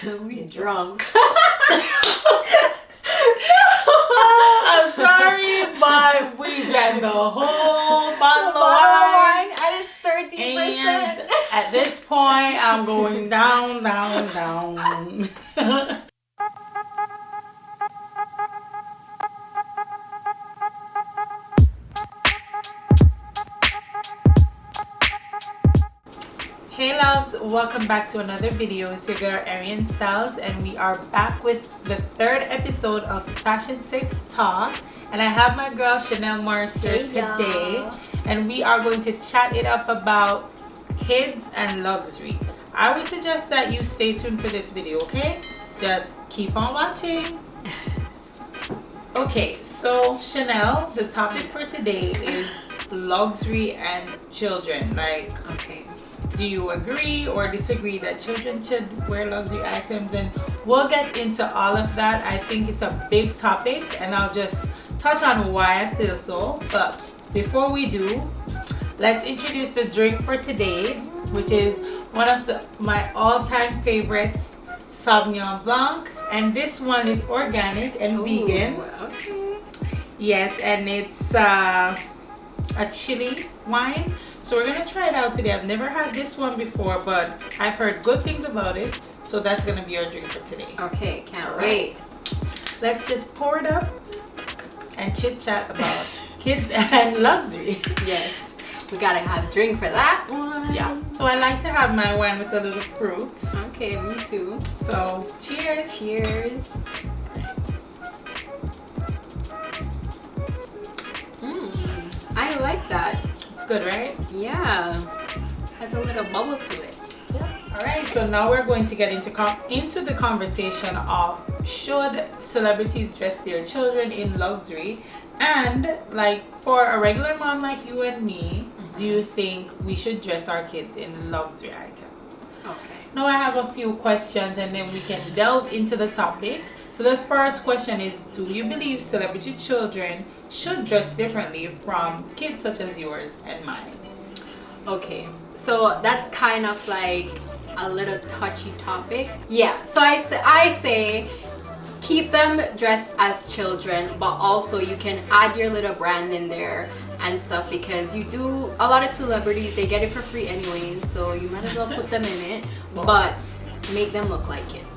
We drunk. I'm sorry, but we drank the whole bottle of wine. And it's 30%. And at this point, I'm going down, down, down. Hey loves, welcome back to another video. It's your girl Arianne Styllz, and we are back with the third episode of Fashion Sick Talk. And I have my girl Shannel here today, and we are going to chat it up about kids and luxury. I would suggest that you stay tuned for this video, okay? Just keep on watching. Okay, so Shannel, the topic for today is luxury and children. Okay. Do you agree or disagree that children should wear luxury items? And we'll get into all of that. I think it's a big topic, and I'll just touch on why I feel so. But before we do, let's introduce the drink for today, which is one of my all-time favorites, Sauvignon Blanc. And this one is organic and vegan. Okay. Yes, and it's a chili wine. So we're gonna try it out today. I've never had this one before, but I've heard good things about it. So that's gonna be our drink for today. Okay, can't wait. Let's just pour it up and chit chat about kids and luxury. Yes, we gotta have a drink for that one. Yeah. So I like to have my wine with a little fruits. Okay, me too. So cheers. Cheers. I like that. It's good, right? Yeah, has a little bubble to it. Yeah. All right. So now we're going to get into the conversation of should celebrities dress their children in luxury, and like for a regular mom like you and me, do you think we should dress our kids in luxury items? Okay. Now I have a few questions, and then we can delve into the topic. So the first question is, do you believe celebrity children should dress differently from kids such as yours and mine? Okay, so that's kind of like a little touchy topic. Yeah, so I say keep them dressed as children, but also you can add your little brand in there and stuff, because you do, a lot of celebrities, they get it for free anyways, so you might as well put them in it, but make them look like kids.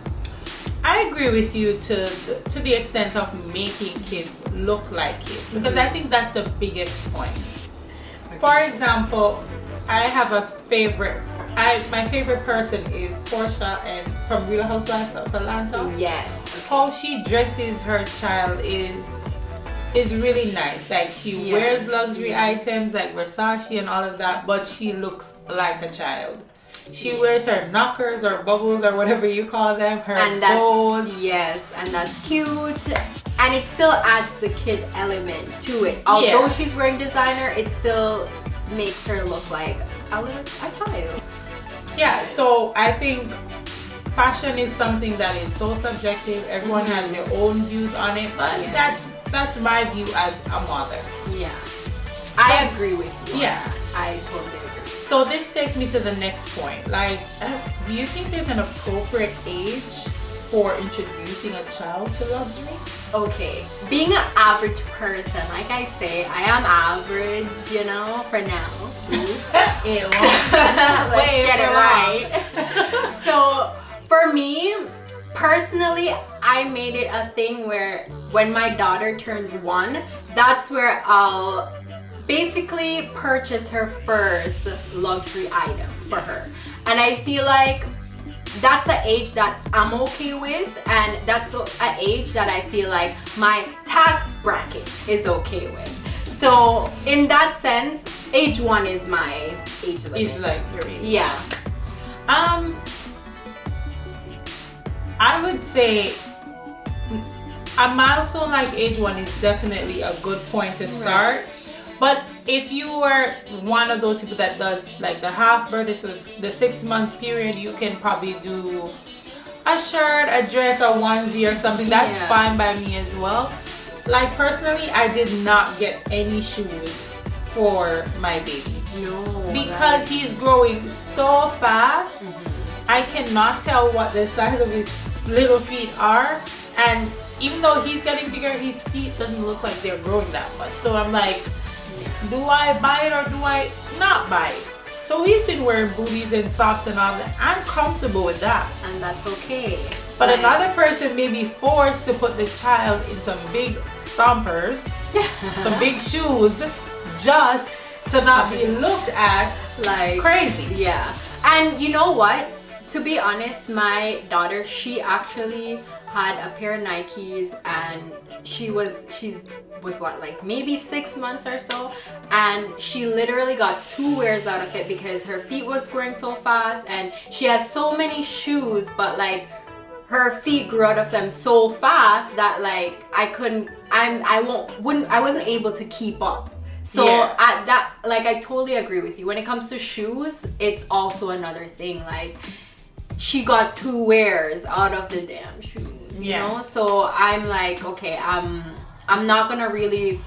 I agree with you to the extent of making kids look like kids, because I think that's the biggest point. For example, I have a favorite. My favorite person is Portia, and from Real Housewives of Atlanta. Yes. How she dresses her child is really nice. Like she wears luxury items like Versace and all of that, but she looks like a child. She wears her knockers or bubbles or whatever you call them, her bows. Yes, and that's cute. And it still adds the kid element to it. Although she's wearing designer, it still makes her look like a child. Yeah, so I think fashion is something that is so subjective. Everyone has their own views on it, but that's my view as a mother. Yeah, I agree with you. Yeah, I totally agree. So this takes me to the next point. Like, do you think there's an appropriate age for introducing a child to luxury? Okay, being an average person, like I say, I am average, you know, for now. Let's get it right. So for me, personally, I made it a thing where when my daughter turns 1, that's where I'll basically purchase her first luxury item for her. And I feel like that's an age that I'm okay with, and that's an age that I feel like my tax bracket is okay with. So in that sense, age 1 is my age limit. It's like your age. Yeah. I would say a milestone like age 1 is definitely a good point to start. Right. But if you were one of those people that does like the half birthday, so the 6-month period, you can probably do a shirt, a dress, a onesie or something. That's fine by me as well. Like personally, I did not get any shoes for my baby. No. Because he's growing so fast. I cannot tell what the size of his little feet are, and even though he's getting bigger, his feet doesn't look like they're growing that much. So I'm like, do I buy it or do I not buy it? So we've been wearing booties and socks and all that. I'm comfortable with that. And that's okay. But another person may be forced to put the child in some big stompers, some big shoes, just to not be looked at like crazy. Yeah. And you know what? To be honest, my daughter, she actually had a pair of Nikes, and she was what, like maybe 6 months or so, and she literally got 2 wears out of it because her feet was growing so fast, and she has so many shoes, but like her feet grew out of them so fast that like I wasn't able to keep up. So I totally agree with you. When it comes to shoes, it's also another thing. Like, she got 2 wears out of the damn shoes, you know? So I'm like, okay, I'm not gonna really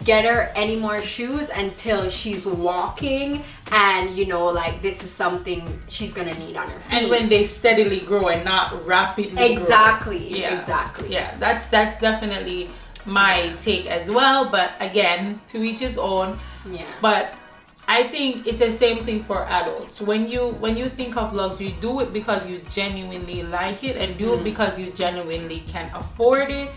get her any more shoes until she's walking, and you know, like, this is something she's gonna need on her feet. And when they steadily grow and not rapidly exactly grow. Exactly. Yeah, that's definitely my take as well, but again, to each his own. Yeah. But I think it's the same thing for adults. When you think of luxury, do it because you genuinely like it, and do it because you genuinely can afford it,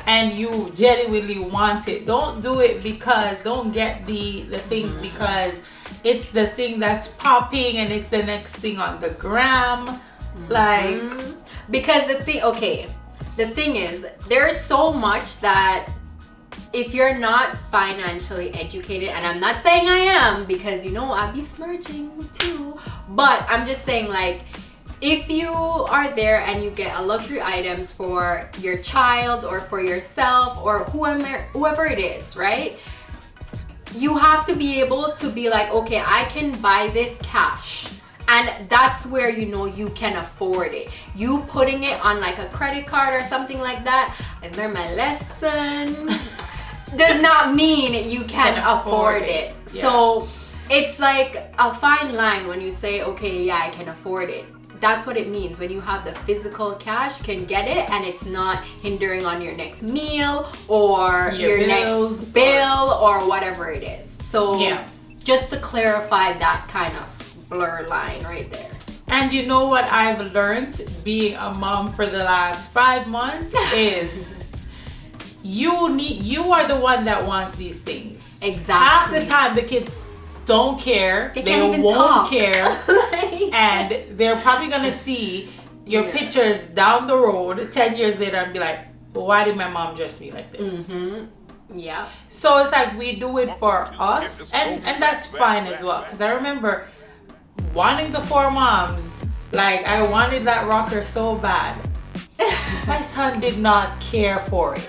and you genuinely want it. Don't do it because, don't get the things because it's the thing that's popping and it's the next thing on the gram. Like, because the thing is, there's so much that if you're not financially educated, and I'm not saying I am, because you know I be smirching too, but I'm just saying, like, if you are there and you get a luxury items for your child or for yourself or whoever it is, right? You have to be able to be like, okay, I can buy this cash. And that's where you know you can afford it. You putting it on like a credit card or something like that, I learned my lesson, does not mean you can afford it. Yeah. So it's like a fine line when you say, okay, yeah, I can afford it. That's what it means when you have the physical cash, can get it, and it's not hindering on your next meal or your next bill or whatever it is. So just to clarify that kind of blur line right there. And you know what I've learned being a mom for the last 5 months is you are the one that wants these things. Exactly. Half the time the kids don't care. They won't care. And they're probably gonna see your pictures down the road 10 years later and be like, well, why did my mom dress me like this? Yeah. So it's like we do it for us, and that's fine as well. Because I remember wanting the 4 moms, like I wanted that rocker so bad. My son did not care for it.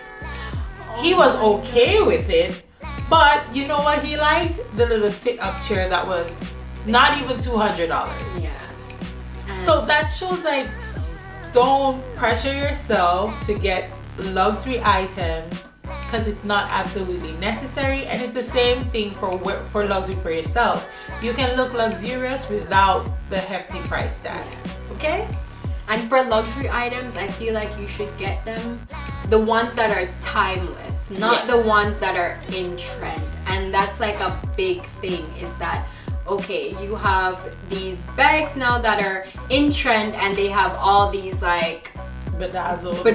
He was okay with it, but you know what he liked? The little sit-up chair that was not even $200. Yeah. So that shows, like, don't pressure yourself to get luxury items because it's not absolutely necessary, and it's the same thing for luxury for yourself. You can look luxurious without the hefty price tags. Okay? And for luxury items, I feel like you should get them the ones that are timeless, not the ones that are in trend. And that's like a big thing, is that, okay, you have these bags now that are in trend and they have all these like bedazzled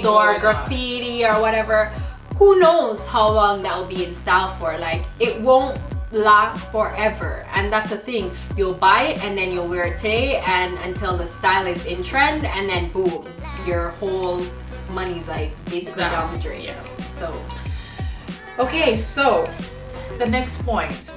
or graffiti or whatever. Who knows how long that will be in style for? Like, it won't last forever, and that's the thing. You'll buy it and then you'll wear it today and until the style is in trend, and then boom, your whole money's like basically down the drain. So okay, so the next point,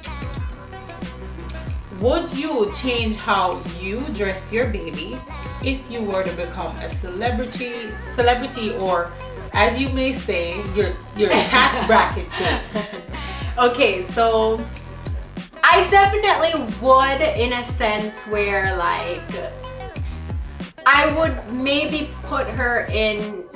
would you change how you dress your baby if you were to become a celebrity, or as you may say, your tax bracket changed? Okay, so I definitely would, in a sense where, like, I would maybe put her in,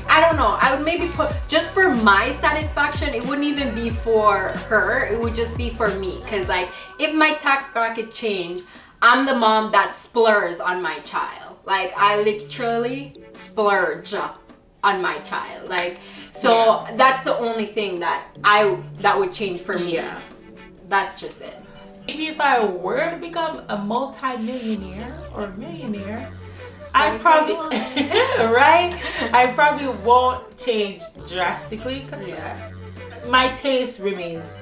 I don't know, I would maybe put, just for my satisfaction, it wouldn't even be for her, it would just be for me. Because, like, if my tax bracket changed, I'm the mom that splurges on my child. Like, I literally splurge on my child. Like, so that's the only thing that would change for me. Yeah. That's just it. Maybe if I were to become a multi-millionaire or millionaire, I probably right? I probably won't change drastically because my taste remains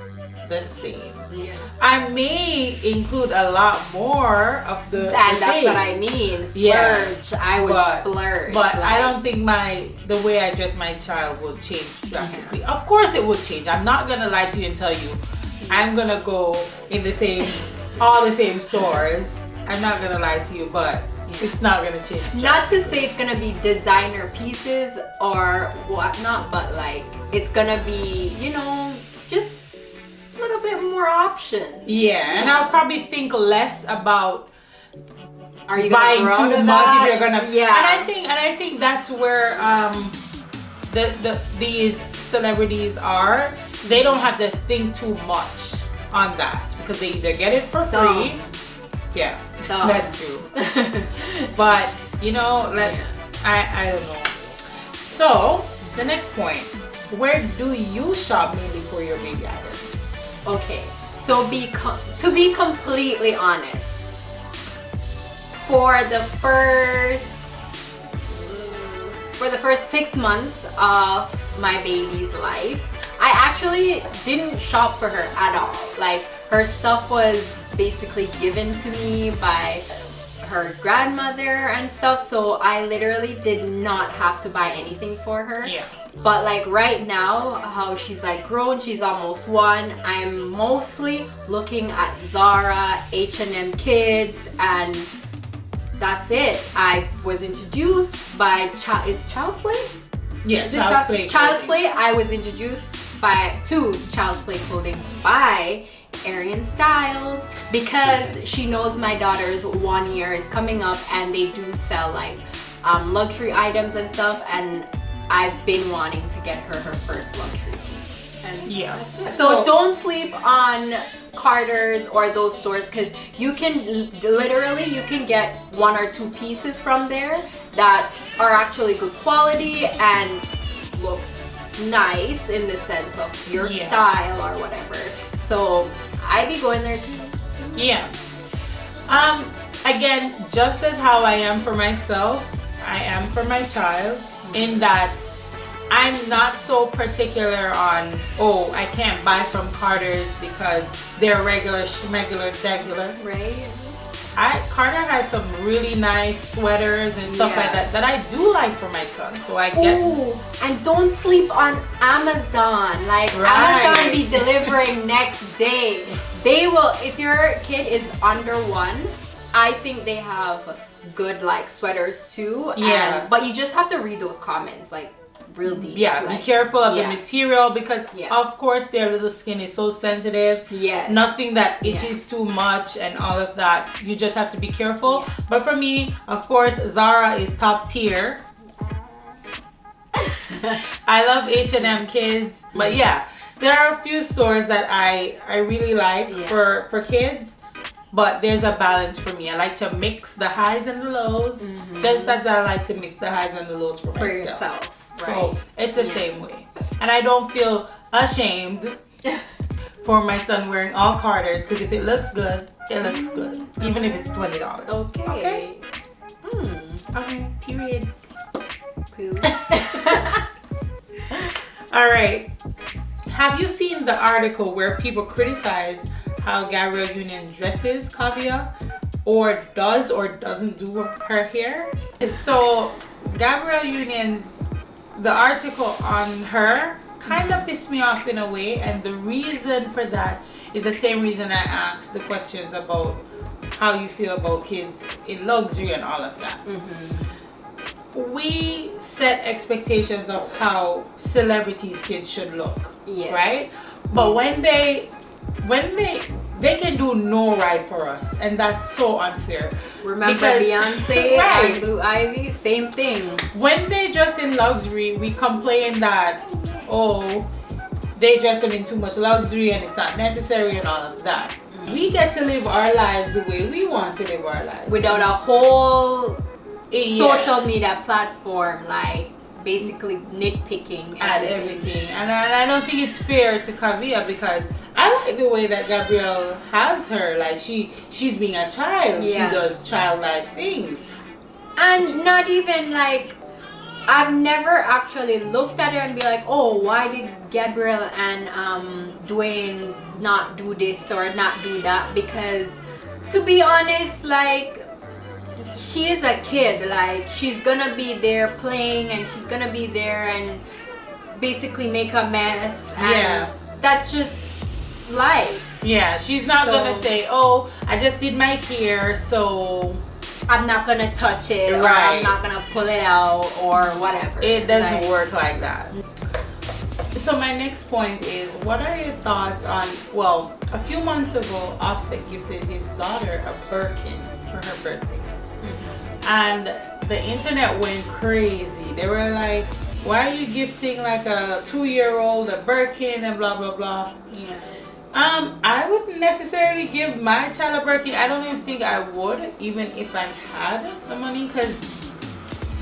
the same. Yeah. I may include a lot more of the And that's things. what I mean. Splurge. Yeah. I would splurge. But like, I don't think the way I dress my child will change drastically. Of course it will change. I'm not gonna lie to you and tell you I'm gonna go in all the same stores. I'm not gonna lie to you, but it's not gonna change. Not to say it's gonna be designer pieces or whatnot, but like it's gonna be, you know, just a little bit more options. Yeah, and I'll probably think less about Are you buying gonna too much if you're gonna. Yeah. And I think that's where these celebrities are. They don't have to think too much on that because they either get it for free. Yeah, that's true. But you know, I don't know. So the next point, where do you shop mainly for your baby items? Okay, so to be completely honest, for the first 6 months of my baby's life, I actually didn't shop for her at all. Like, her stuff was basically given to me by her grandmother and stuff, so I literally did not have to buy anything for her. Yeah. But like right now, how she's like grown, she's almost 1, I'm mostly looking at Zara, H&M Kids, and that's it. I was introduced by Child's Play? Yeah, Child's Play. I was introduced to Child's Play clothing by Arianne Styllz because she knows my daughter's 1 year is coming up and they do sell like luxury items and stuff, and I've been wanting to get her first luxury piece. And yeah. So don't sleep on Carter's or those stores because you can get 1 or 2 pieces from there that are actually good quality and look nice in the sense of your style or whatever. So I be going there too. Yeah. Again, just as how I am for myself, I am for my child, in that I'm not so particular on, oh, I can't buy from Carter's because they're regular. Right. Carter has some really nice sweaters and stuff like that I do like for my son. So I get. Ooh, and don't sleep on Amazon. Like Amazon be delivering next day. They will, if your kid is under 1, I think they have good like sweaters too. Yeah. But you just have to read those comments like real deep. Yeah, like, be careful of the material because of course their little skin is so sensitive. Yes. Nothing that itches too much and all of that. You just have to be careful. Yeah. But for me, of course, Zara is top tier. I love H&M Kids. But yeah, there are a few stores that I really like for kids. But there's a balance for me. I like to mix the highs and the lows, just as I like to mix the highs and the lows for myself. Yourself. So it's the same way. And I don't feel ashamed for my son wearing all Carters because if it looks good, it looks good. Even if it's $20. Okay. Okay, period. Poo. Alright. Have you seen the article where people criticize how Gabrielle Union dresses Kavya or does or doesn't do her hair? So Gabrielle Union's the article on her kind of pissed me off in a way, and the reason for that is the same reason I asked the questions about how you feel about kids in luxury and all of that. We set expectations of how celebrities' kids should look, right? But when they can do no right for us, and that's so unfair. Remember Beyonce and Blue Ivy? Same thing. When they dress in luxury, we complain that, oh, they dress them in too much luxury and it's not necessary and all of that. We get to live our lives the way we want to live our lives. Without a whole Yeah. social media platform, like basically nitpicking At everything. And I don't think it's fair to Kavia, because I like the way that Gabrielle has her. Like she's being a child. Yeah. She does childlike things. And not even like, I've never actually looked at her and be like, oh, why did Gabrielle and Dwayne not do this or not do that? Because to be honest, like, she is a kid. Like, she's gonna be there playing, and she's gonna be there and basically make a mess, and Yeah. that's just life. Yeah, she's not So- gonna say, oh, I just did my hair, so I'm not gonna touch it, or Right. I'm not gonna pull it out, or whatever. it doesn't Like, work like that. So my next point is, what are your thoughts on, well, a few months ago, Offset gifted his daughter a Birkin for her birthday. And the internet went crazy. They were like, why are you gifting like a 2-year-old a Birkin and blah, blah, blah. Yeah. I wouldn't necessarily give my child a Birkin. I don't even think I would, even if I had the money, because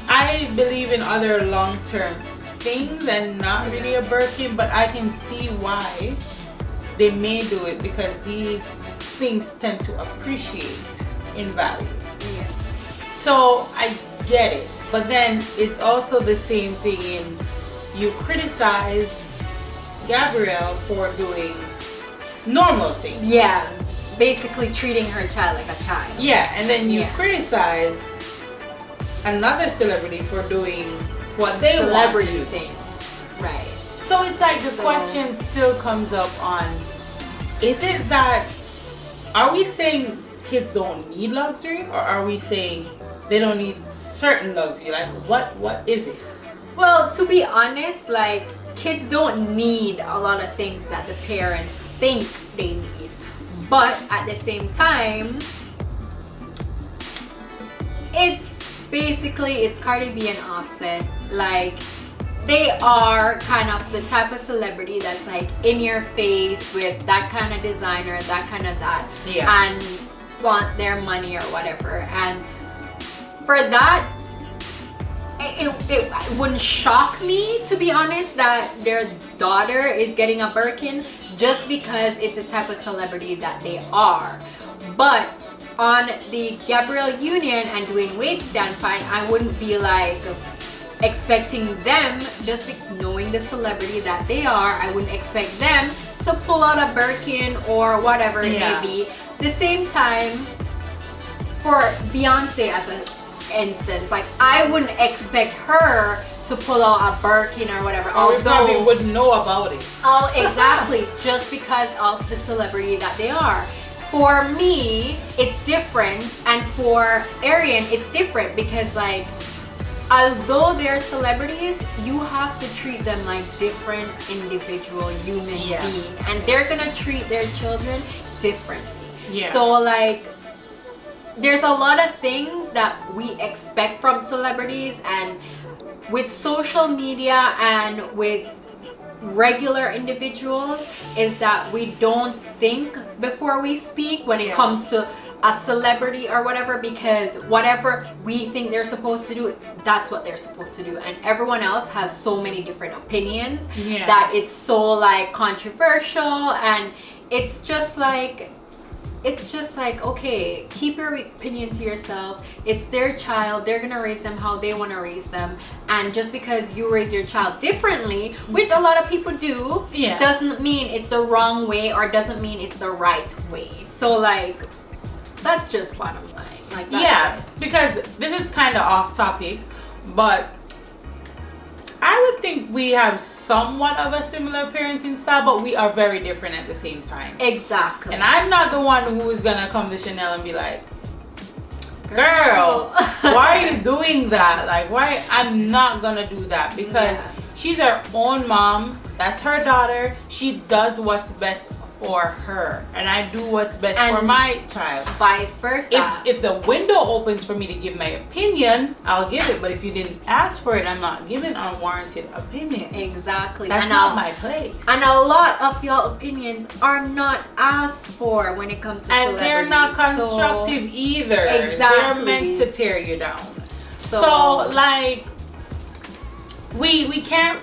I believe in other long-term things and not really a Birkin, but I can see why they may do it, because these things tend to appreciate in value. Yeah. So I get it, but then it's also the same thing in, you criticize Gabrielle for doing normal things. Yeah, basically treating her child like a child. Yeah, and then you Yeah. criticize another celebrity for doing what they want to Celebrity do. things. Right. So it's like the So- question still comes up on, is it that, are we saying kids don't need luxury, or are we saying they don't need certain luxury? Like, what is it? Well, to be honest, like, kids don't need a lot of things that the parents think they need. But at the same time, it's basically, it's Cardi B and Offset. Like, they are kind of the type of celebrity that's like in your face with that kind of designer, that kind of that, Yeah. and want their money or whatever. And for that, it wouldn't shock me, to be honest, that their daughter is getting a Birkin, just because it's a type of celebrity that they are. But on the Gabrielle Union and Dwayne Wade standpoint, I wouldn't be like expecting them, just knowing the celebrity that they are, I wouldn't expect them to pull out a Birkin or whatever it Yeah. may be. The same time, for Beyonce as an instance, like, I wouldn't expect her to pull out a Birkin or whatever. Or we probably wouldn't know about it. Oh, exactly. Just because of the celebrity that they are. For me, it's different, and for Arianne, it's different, because, like, although they're celebrities, you have to treat them like different individual human Yeah. being, and they're gonna treat their children differently. Yeah. So, like, there's a lot of things that we expect from celebrities, and with social media and with regular individuals, is that we don't think before we speak when it Yeah. comes to a celebrity or whatever, because whatever we think they're supposed to do, that's what they're supposed to do, and everyone else has so many different opinions Yeah. that it's so like controversial, and it's just like okay, keep your opinion to yourself. It's their child, they're gonna raise them how they want to raise them, and just because you raise your child differently, which a lot of people do, Yeah. doesn't mean it's the wrong way, or doesn't mean it's the right way. So, like, that's just bottom line. Like, that's Yeah, it. because this is kind of off topic, but I would think we have somewhat of a similar parenting style, but we are very different at the same time. Exactly. And I'm not the one who is gonna come to Shannel and be like, girl, why are you doing that? Like, why? I'm not gonna do that, because Yeah. she's her own mom. That's her daughter. She does what's best for her, and I do what's best And for my child. Vice versa. If the window opens for me to give my opinion, I'll give it. But if you didn't ask for it, I'm not giving unwarranted opinions. Exactly. That's And not my place. And a lot of your opinions are not asked for when it comes to and they're not constructive either. Exactly. They're meant to tear you down. So like we can't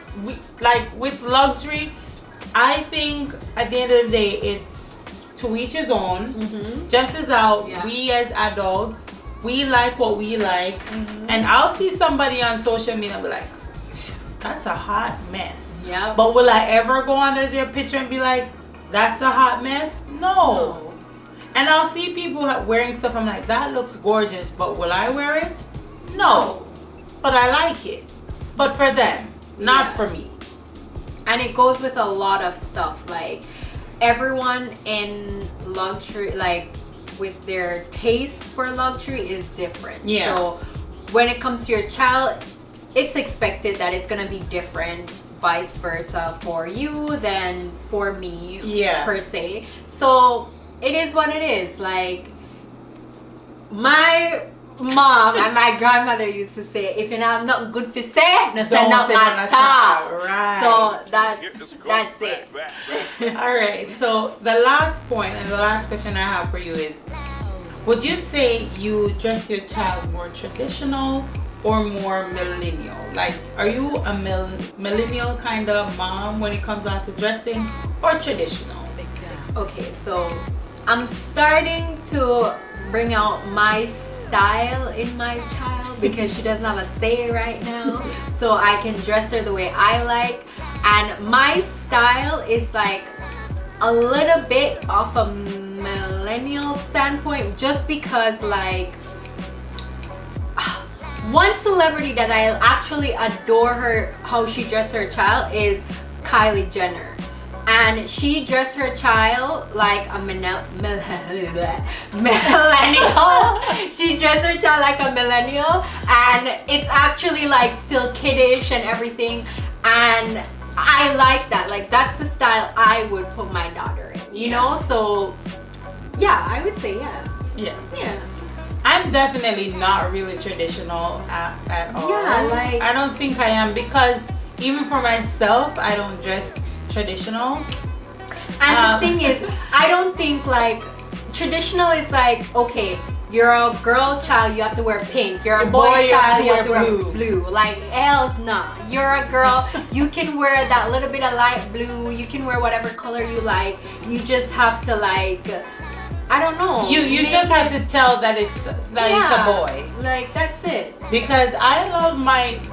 like with luxury, I think at the end of the day it's to each his own. Just as how we as adults, we like what we like, and I'll see somebody on social media and be like, that's a hot mess. Yeah. But will I ever go under their picture and be like, that's a hot mess? No. And I'll see people wearing stuff, I'm like, that looks gorgeous, but will I wear it? No. But I like it. But for them, not for me. And it goes with a lot of stuff. Like everyone in luxury, like with their taste for luxury is different. Yeah. So when it comes to your child, it's expected that it's gonna be different, vice versa for you than for me, per se. So it is what it is. Like my mom and my grandmother used to say, if you have nothing good to say, no say nothing at all. Right. So that's it. All right. So the last point and the last question I have for you is, would you say you dress your child more traditional or more millennial? Like, are you a millennial kind of mom when it comes down to dressing, or traditional? Okay, so I'm starting to bring out my style in my child because she doesn't have a say right now. So I can dress her the way I like. And my style is like a little bit off a millennial standpoint, just because like one celebrity that I actually adore her, how she dressed her child, is Kylie Jenner. And she dressed her child like a millennial. She dressed her child like a millennial, and it's actually like still kiddish and everything. And I like that. Like that's the style I would put my daughter in. You know? So yeah, I would say yeah. I'm definitely not really traditional at all. Yeah, like I don't think I am, because even for myself, I don't dress traditional. And the thing is, I don't think like traditional is like, okay, you're a girl child, you have to wear pink. You're a boy child, you have to wear blue. Like, hell's nah. You're a girl, you can wear that little bit of light blue. You can wear whatever color you like. You just have to like, I don't know. You just have to tell that it's a boy. Like that's it. Because I love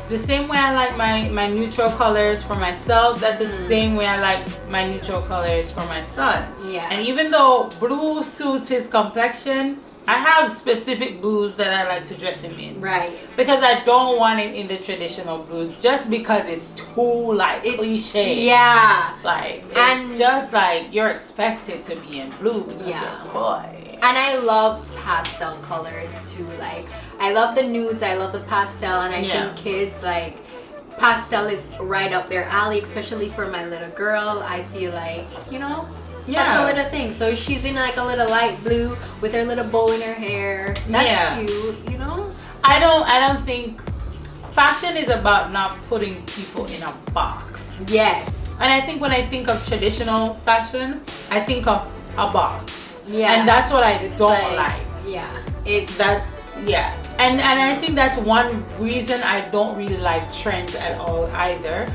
the same way I like my neutral colors for myself, that's the same way I like my neutral colors for my son. Yeah. And even though blue suits his complexion, I have specific blues that I like to dress him in. Right. Because I don't want him in the traditional blues just because it's too like cliche. Yeah. Like it's just like you're expected to be in blue because you're a boy. And I love pastel colors too. Like I love the nudes, I love the pastel, and I think kids like pastel is right up their alley, especially for my little girl. I feel like, you know, that's a little thing. So she's in like a little light blue with her little bow in her hair. That's cute, you know? I don't think fashion is about not putting people in a box. Yes. And I think when I think of traditional fashion, I think of a box. Yeah. And that's what I don't like. Yeah. And I think that's one reason I don't really like trends at all either.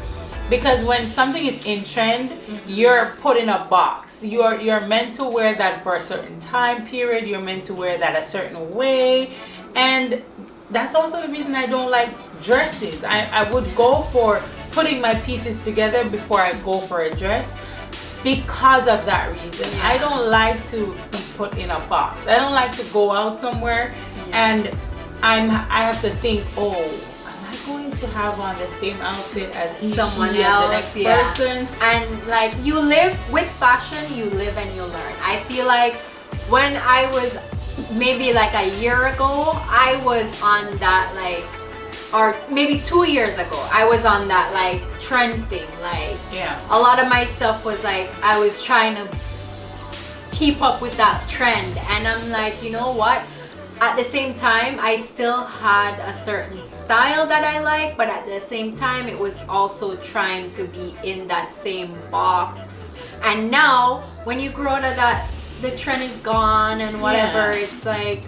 Because when something is in trend, you're put in a box. You're meant to wear that for a certain time period. You're meant to wear that a certain way. And that's also the reason I don't like dresses. I would go for putting my pieces together before I go for a dress because of that reason. I don't like to be put in a box. I don't like to go out somewhere and I have to think, oh, am I going to have on the same outfit as someone else, the next person? And like you live with fashion, you live and you learn. I feel like when I was maybe like a year ago, I was on that like, or maybe 2 years ago, I was on that like trend thing. Like a lot of my stuff was like, I was trying to keep up with that trend. And I'm like, you know what? At the same time, I still had a certain style that I like, but at the same time, it was also trying to be in that same box. And now, when you grow out of that, the trend is gone and whatever. Yeah. It's like,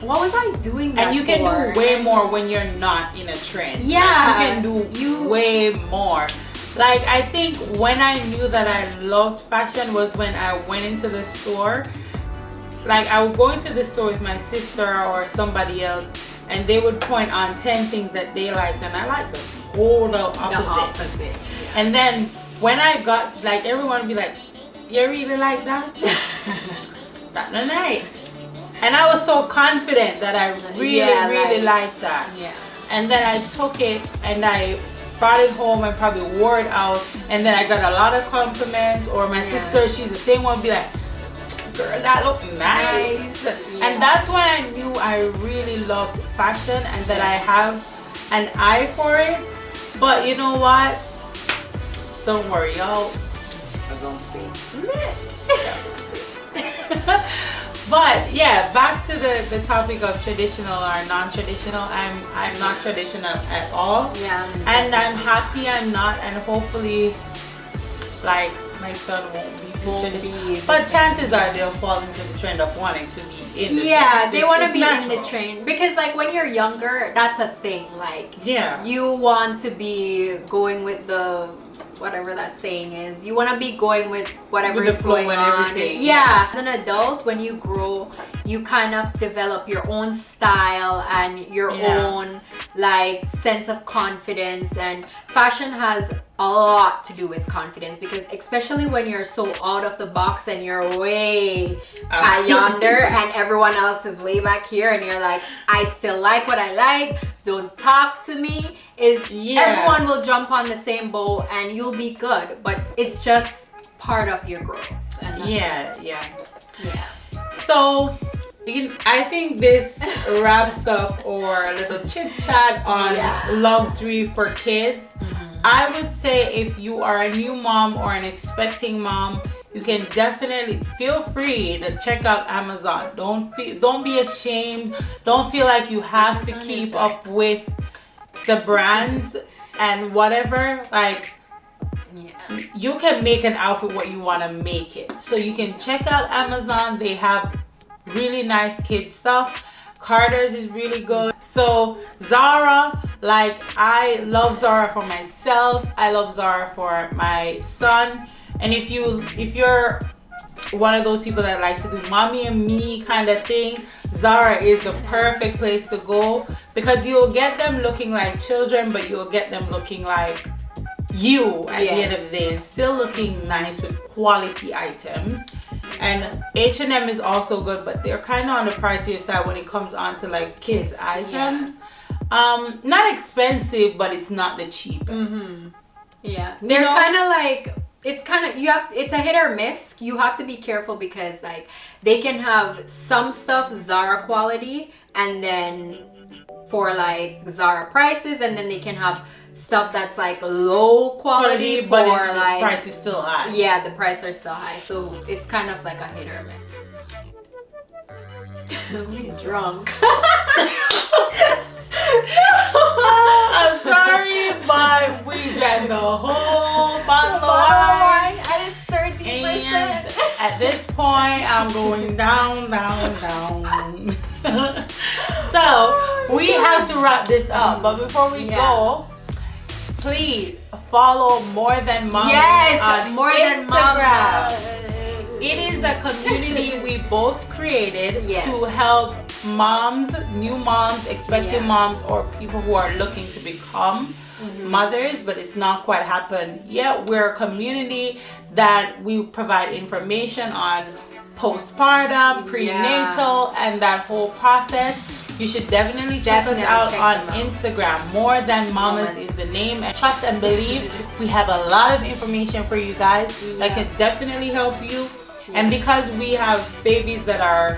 what was I doing that And you can for? do way more when you're not in a trend. Yeah. Like, you can do way more. Like, I think when I knew that I loved fashion was when I went into the store. Like, I would go into the store with my sister or somebody else, and they would point on 10 things that they liked, and I liked the whole opposite. And then when I got, like, everyone would be like, you really like that? That's nice. And I was so confident that I really liked that. Yeah. And then I took it and I brought it home and probably wore it out, and then I got a lot of compliments. Or my sister, she's the same one, be like, girl, that look nice. Yeah. And that's when I knew I really loved fashion and that I have an eye for it. But you know what? Don't worry, y'all. I'm gonna see. But yeah, back to the topic of traditional or non-traditional. I'm not traditional at all. Yeah. And I'm happy I'm not, and hopefully, like, my son won't be too traditional. But chances are they'll fall into the trend of wanting to be in the trend. Yeah, they want to be natural. in the trend. Because like when you're younger, that's a thing. Like, Yeah. you want to be going with the, whatever that saying is, you want to be going with whatever With the is flow going and on. everything. Yeah. As an adult, when you grow, you kind of develop your own style and your own like sense of confidence. And fashion has a lot to do with confidence, because especially when you're so out of the box and you're way yonder and everyone else is way back here, and you're like, I still like what I like, don't talk to me, everyone will jump on the same boat and you'll be good. But it's just part of your growth. And that's Yeah. So I think this wraps up our little chit chat on luxury for kids. I would say if you are a new mom or an expecting mom, you can definitely feel free to check out Amazon. Don't be ashamed. Don't feel like you have to keep up with the brands and whatever. Like, you can make an outfit what you want to make it. So you can check out Amazon. They have really nice kid stuff. Carter's is really good. So Zara, like, I love Zara for myself. I love Zara for my son. And if you're one of those people that like to do mommy and me kind of thing, Zara is the perfect place to go, because you'll get them looking like children, but you'll get them looking like you at the end of the day, and still looking nice with quality items. And H&M is also good, but they're kind of on the pricier side when it comes on to like kids items. Not expensive, but it's not the cheapest. They're kind of like, it's a hit or miss. You have to be careful, because like they can have some stuff Zara quality, and then for like Zara prices, and then they can have stuff that's like low quality, but for like the price is still high. Yeah, the prices are still high, so it's kind of like a hit or miss. I'm drunk. I'm sorry, but we drank the whole bottle of wine, and it's 30%. and at this point, I'm going down. So we have to wrap this up, but before we go, please follow More Than Mama on More Instagram. Than Mama. It is a community we both created to help moms, new moms, expecting moms, or people who are looking to become mothers, but it's not quite happened yet. We're a community that we provide information on postpartum, prenatal, and that whole process. You should definitely check us out on Instagram. More Than Mamas is the name. And trust and believe, we have a lot of information for you guys that can definitely help you. And because we have babies that are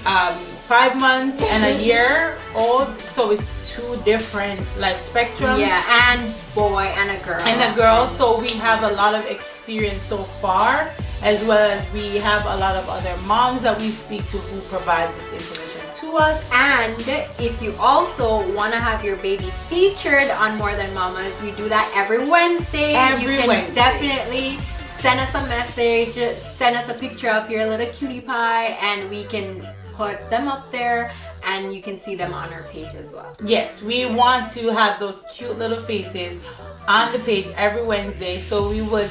5 months and a year old, so it's two different like spectrums. And boy and a girl. So we have a lot of experience so far. as well as we have a lot of other moms that we speak to who provides this information to us. And if you also want to have your baby featured on More Than Mamas, we do that every Wednesday. You can definitely send us a message, send us a picture of your little cutie pie, and we can put them up there and you can see them on our page as well. Yes, we want to have those cute little faces on the page every Wednesday, so we would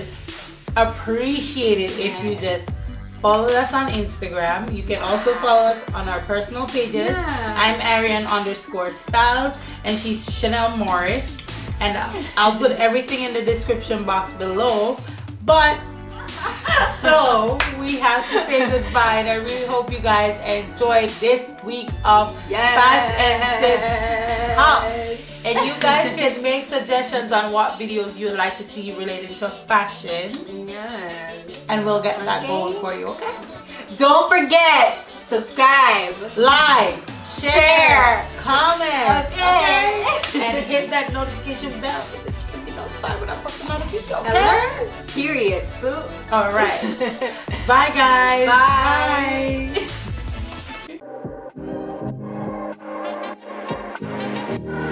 appreciate it if you just follow us on Instagram. You can also follow us on our personal pages. I'm Arianne_Styllz and she's Shannel Morris, and I'll put everything in the description box below. But so we have to say goodbye, and I really hope you guys enjoyed this week of Fash and Sit Top. And you guys can make suggestions on what videos you'd like to see related to fashion. Yes. And we'll get that going for you, okay? Don't forget, subscribe, like, share, comment, okay? And hit that notification bell so that you can be notified when I post another video, okay? Alert. Period. All right. Bye, guys. Bye. Bye.